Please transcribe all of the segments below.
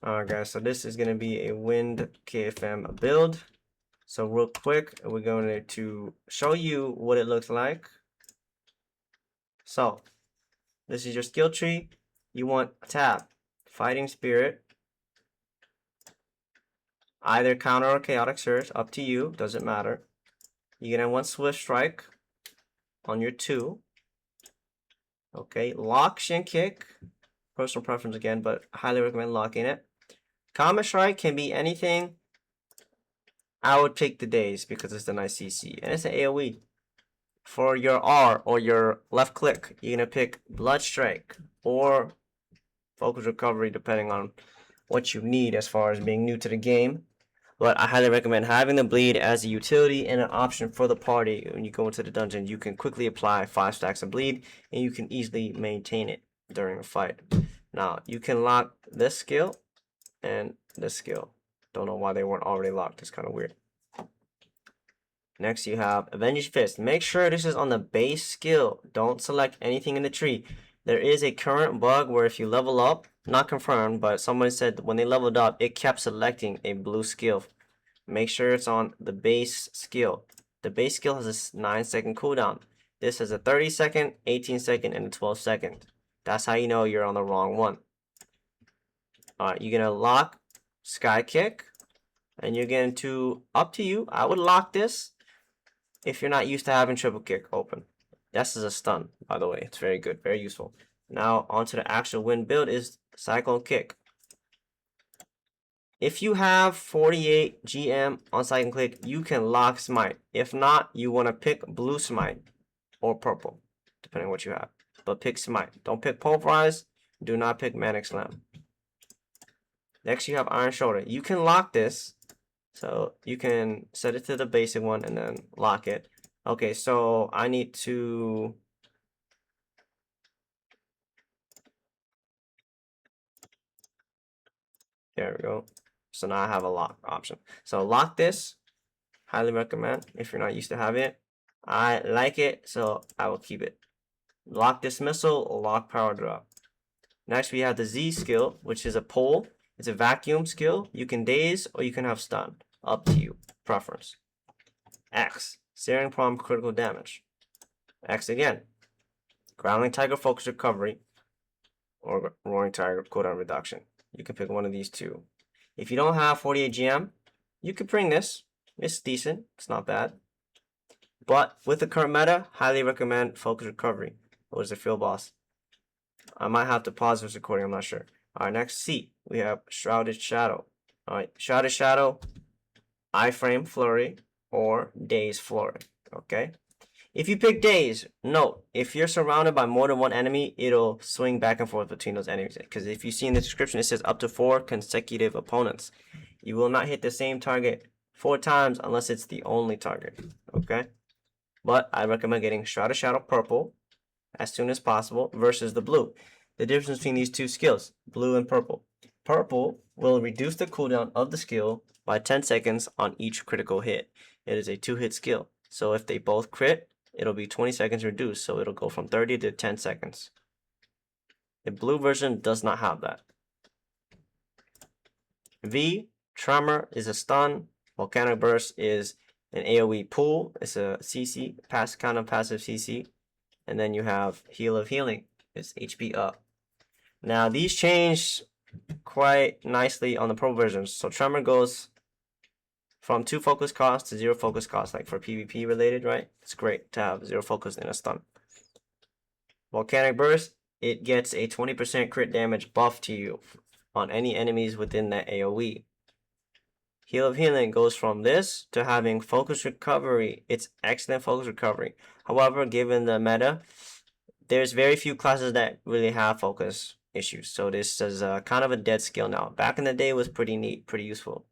Alright guys, so this is going to be a wind KFM build. So real quick, we're going to show you what it looks like. So this is your skill tree. You want tab, fighting spirit, either counter or chaotic surge, up to you, doesn't matter. You're going to want swift strike on your 2. Okay, lock, shin kick, personal preference again, but I highly recommend locking it. Comet strike can be anything. I would pick the days because it's the nice CC and it's an AoE. For your R or your left click, you're gonna pick blood strike or focus recovery depending on what you need as far as being new to the game. But I highly recommend having the bleed as a utility and an option for the party. When you go into the dungeon, you can quickly apply 5 stacks of bleed and you can easily maintain it during a fight. Now you can lock this skill and this skill. Don't know why they weren't already locked. It's kind of weird. Next you have Avenging Fist. Make sure this is on the base skill. Don't select anything in the tree. There is a current bug where if you level up, not confirmed, but someone said when they leveled up, it kept selecting a blue skill. Make sure it's on the base skill. The base skill has a 9-second cooldown. This has a 30-second, 18-second, and a 12-second. That's how you know you're on the wrong one. Alright, you're going to lock Sky Kick. And you're going to, up to you, I would lock this if you're not used to having triple kick open. This is a stun, by the way. It's very good, very useful. Now, onto the actual win build is Cyclone Kick. If you have 48 GM on Cyclone Kick, you can lock Smite. If not, you want to pick Blue Smite or Purple, depending on what you have. But pick Smite. Don't pick Pulverize. Do not pick Manic Slam. Next, you have Iron Shoulder. You can lock this. So you can set it to the basic one and then lock it. Okay, so I need to there we go. So now I have a lock option. So lock this. Highly recommend if you're not used to having it. I like it, so I will keep it. Lock Dismissal, lock Power Drop. Next we have the Z skill, which is a pull. It's a vacuum skill. You can daze or you can have stun. Up to you. Preference. X. Searing Palm critical damage. X again. Growling Tiger focus recovery. Or Roaring Tiger cooldown reduction. You can pick one of these two. If you don't have 48 GM, you can bring this. It's decent. It's not bad. But with the current meta, highly recommend focus recovery. What is the field boss? I might have to pause this recording. I'm not sure. Alright, next C. We have Shrouded Shadow. Alright, Shrouded Shadow, iframe flurry, or daze flurry. Okay. If you pick daze, note if you're surrounded by more than one enemy, it'll swing back and forth between those enemies. Because if you see in the description, it says up to 4 consecutive opponents. You will not hit the same target 4 times unless it's the only target. Okay. But I recommend getting Shrouded Shadow purple as soon as possible versus the blue. The difference between these two skills, blue and purple. Purple will reduce the cooldown of the skill by 10 seconds on each critical hit. It is a 2-hit skill. So if they both crit, it'll be 20 seconds reduced. So it'll go from 30 to 10 seconds. The blue version does not have that. V, Tremor is a stun. Volcanic Burst is an AoE pull. It's a CC, kind of passive CC. And then you have Heal of Healing. It's HP up. Now these change quite nicely on the pro versions. So Tremor goes from 2 focus cost to 0 focus cost, like for PvP related, right? It's great to have 0 focus in a stun. Volcanic Burst, it gets a 20% crit damage buff to you on any enemies within that AoE. Heal of Healing goes from this to having focus recovery. It's excellent focus recovery. However, given the meta, there's very few classes that really have focus issues. So this is kind of a dead skill now. Back in the day, it was pretty neat, pretty useful.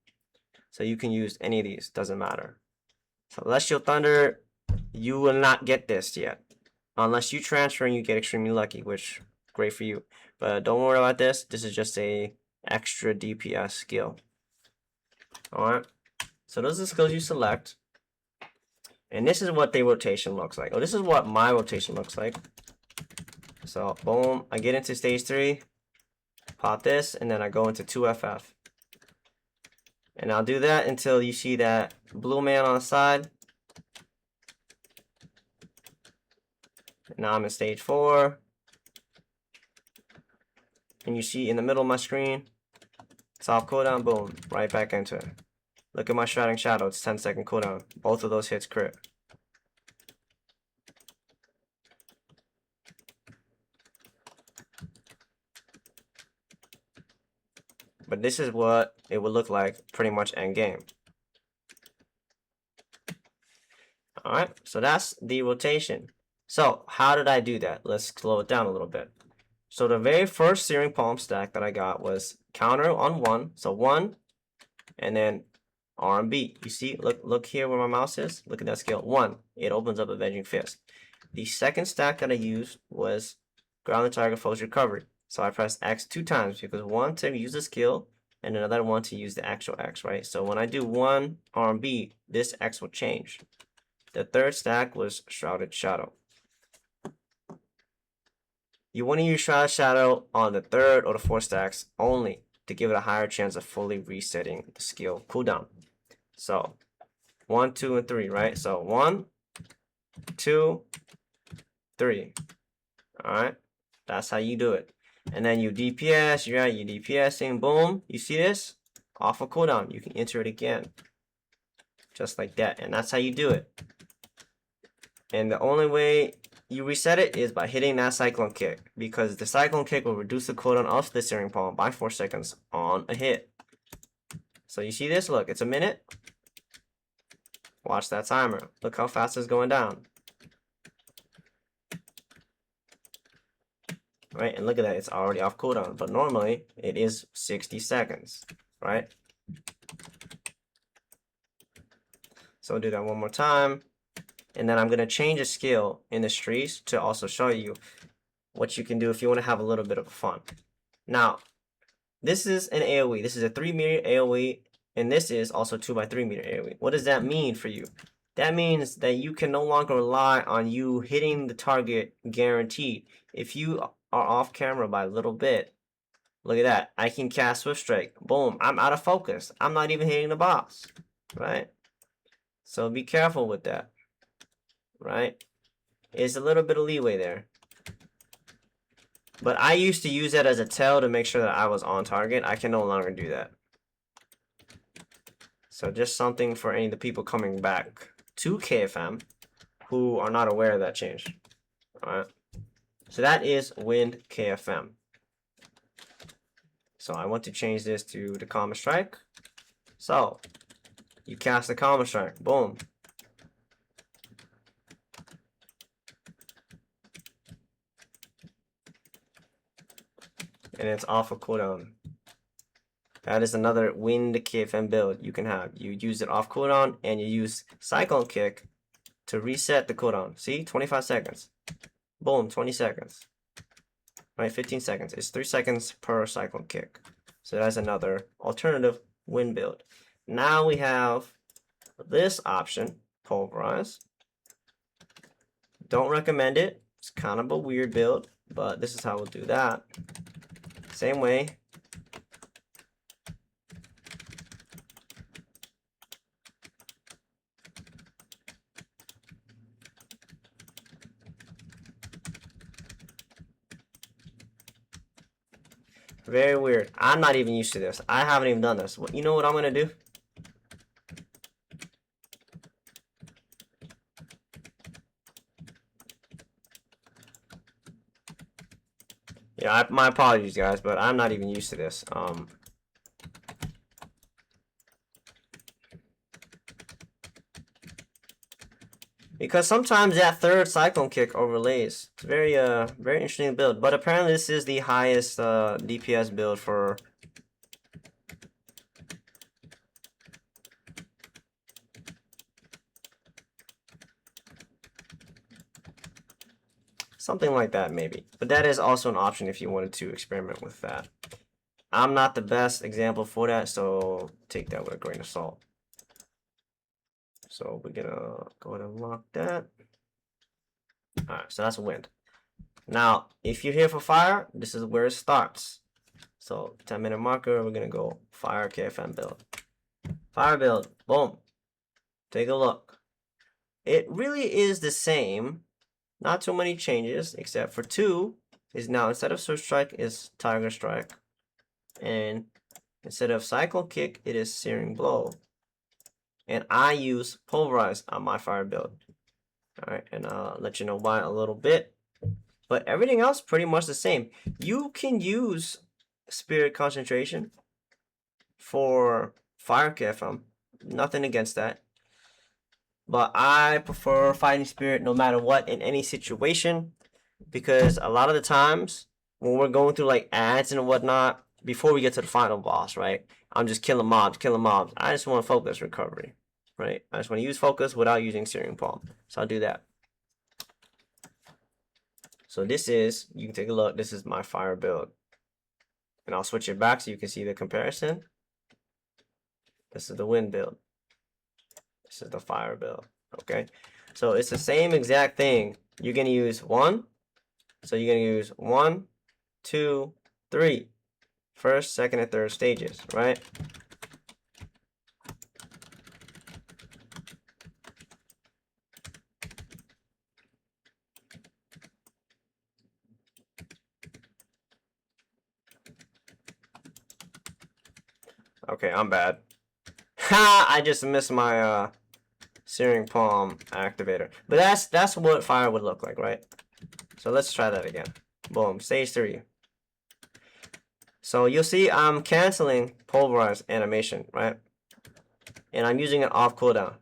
So you can use any of these, doesn't matter. Celestial Thunder, you will not get this yet. Unless you transfer and you get extremely lucky, which great for you. But don't worry about this. This is just a extra DPS skill. Alright. So those are the skills you select. And this is what the rotation looks like. Oh, this is what my rotation looks like. So boom, I get into stage 3. pop this, and then I go into 2FF. And I'll do that until you see that blue man on the side. Now I'm in stage 4. And you see in the middle of my screen, it's off cooldown, boom, right back into it. Look at my Shrouding Shadow, it's 10-second cooldown. Both of those hits crit. But this is what it would look like pretty much end game. Alright, so that's the rotation. So how did I do that? Let's slow it down a little bit. So the very first Searing Palm stack that I got was counter on 1. So 1, and then R&B. You see, look here where my mouse is. Look at that skill. 1. It opens up Avenging Fist. The second stack that I used was Ground the Target Foe's Recovery. So I pressed X 2 times because 1 to use the skill and another 1 to use the actual X, right? So when I do 1 R&B, this X will change. The third stack was Shrouded Shadow. You want to use Shrouded Shadow on the third or the fourth stacks only to give it a higher chance of fully resetting the skill cooldown. So 1, 2, and 3, right? So 1, 2, 3. Alright, that's how you do it. And then you DPS, you're DPSing, boom. You see this? Off of cooldown. You can enter it again. Just like that. And that's how you do it. And the only way you reset it is by hitting that Cyclone Kick, because the Cyclone Kick will reduce the cooldown of the Searing Palm by 4 seconds on a hit. So you see this? Look, it's a minute. Watch that timer. Look how fast it's going down. Right, and look at that, it's already off cooldown, but normally it is 60 seconds, right? So I'll do that one more time. And then I'm going to change a skill in the streets to also show you what you can do if you want to have a little bit of fun. Now, this is an AoE. This is a 3-meter AoE, and this is also 2x3-meter AoE. What does that mean for you? That means that you can no longer rely on you hitting the target guaranteed. If you are off camera by a little bit, look at that. I can cast Swift Strike. Boom. I'm out of focus. I'm not even hitting the boss. Right? So be careful with that. Right? It's a little bit of leeway there. But I used to use that as a tell to make sure that I was on target. I can no longer do that. So just something for any of the people coming back to KFM who are not aware of that change. Alright. So that is Wind KFM. So I want to change this to the Common Strike. So you cast the Common Strike. Boom. And it's off of cooldown. That is another Wind KFM build you can have. You use it off cooldown and you use Cyclone Kick to reset the cooldown. See? 25 seconds. Boom, 20 seconds. Right, 15 seconds. It's 3 seconds per Cyclone Kick. So that's another alternative Wind build. Now we have this option, Pulverize. Don't recommend it. It's kind of a weird build, but this is how we'll do that. Same way. Very weird. I'm not even used to this. I haven't even done this. You know what I'm going to do? Yeah, my apologies, guys, but I'm not even used to this. Because sometimes that third Cyclone Kick overlays. It's very very interesting build. But apparently this is the highest DPS build for something like that, maybe. But that is also an option if you wanted to experiment with that. I'm not the best example for that, so take that with a grain of salt. So we're gonna go ahead and lock that. Alright, so that's Wind. Now, if you're here for Fire, this is where it starts. So 10-minute marker, we're gonna go fire KFM build. Fire build, boom. Take a look. It really is the same. Not too many changes, except for 2 is now instead of Surge Strike is Tiger Strike. And instead of Cyclone Kick, it is Searing Blow. And I use Pulverize on my fire build. Alright, and I'll let you know why in a little bit. But everything else pretty much the same. You can use Spirit Concentration for Fire KFM. Nothing against that. But I prefer Fighting Spirit no matter what in any situation. Because a lot of the times when we're going through like ads and whatnot, before we get to the final boss, right? I'm just killing mobs. I just want to focus recovery, right? I just want to use focus without using Searing Palm. So I'll do that. So this is, you can take a look, this is my fire build. And I'll switch it back so you can see the comparison. This is the wind build. This is the fire build, okay? So it's the same exact thing. You're going to use 1. So you're going to use 1, 2, 3. First, second, and third stages, right? Okay, I'm bad. Ha! I just missed my Searing Palm activator. But that's what fire would look like, right? So let's try that again. Boom, stage 3. So you'll see I'm canceling Pulverize animation, right? And I'm using it off cooldown.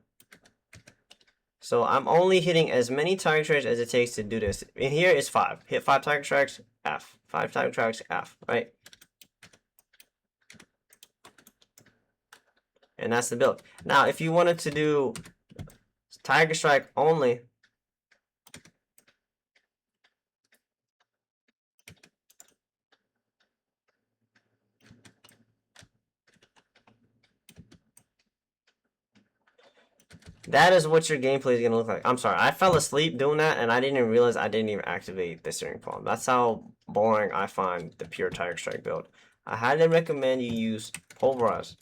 So I'm only hitting as many Tiger Strikes as it takes to do this. In here is 5. Hit 5 Tiger Strikes, F. 5 Tiger Strikes, F, right? And that's the build. Now, if you wanted to do Tiger Strike only, that is what your gameplay is going to look like. I'm sorry, I fell asleep doing that, and I didn't even realize I didn't even activate the Searing Palm. That's how boring I find the pure Tiger Strike build. I highly recommend you use Pulverize.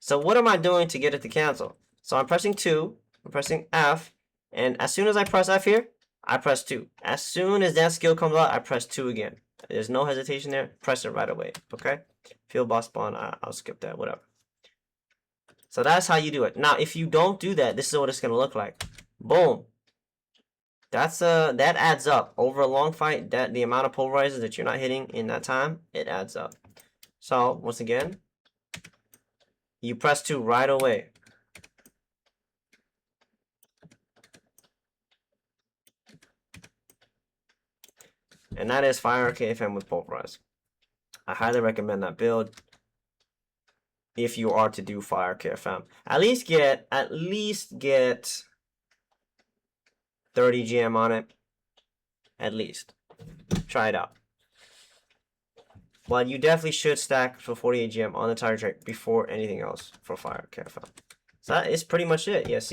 So what am I doing to get it to cancel? So I'm pressing 2, I'm pressing F, and as soon as I press F here, I press 2. As soon as that skill comes out, I press 2 again. There's no hesitation there. Press it right away, okay? Field boss spawn, I'll skip that, whatever. So that's how you do it. Now, if you don't do that, this is what it's going to look like. Boom. That adds up. Over a long fight, the amount of pulverizers that you're not hitting in that time, it adds up. So, once again, you press 2 right away. And that is Fire KFM with Pulverize. I highly recommend that build if you are to do Fire KFM. At least get 30 GM on it. At least. Try it out. But you definitely should stack for 48 GM on the Tiger Strike before anything else for Fire KFM. So that is pretty much it. Yes.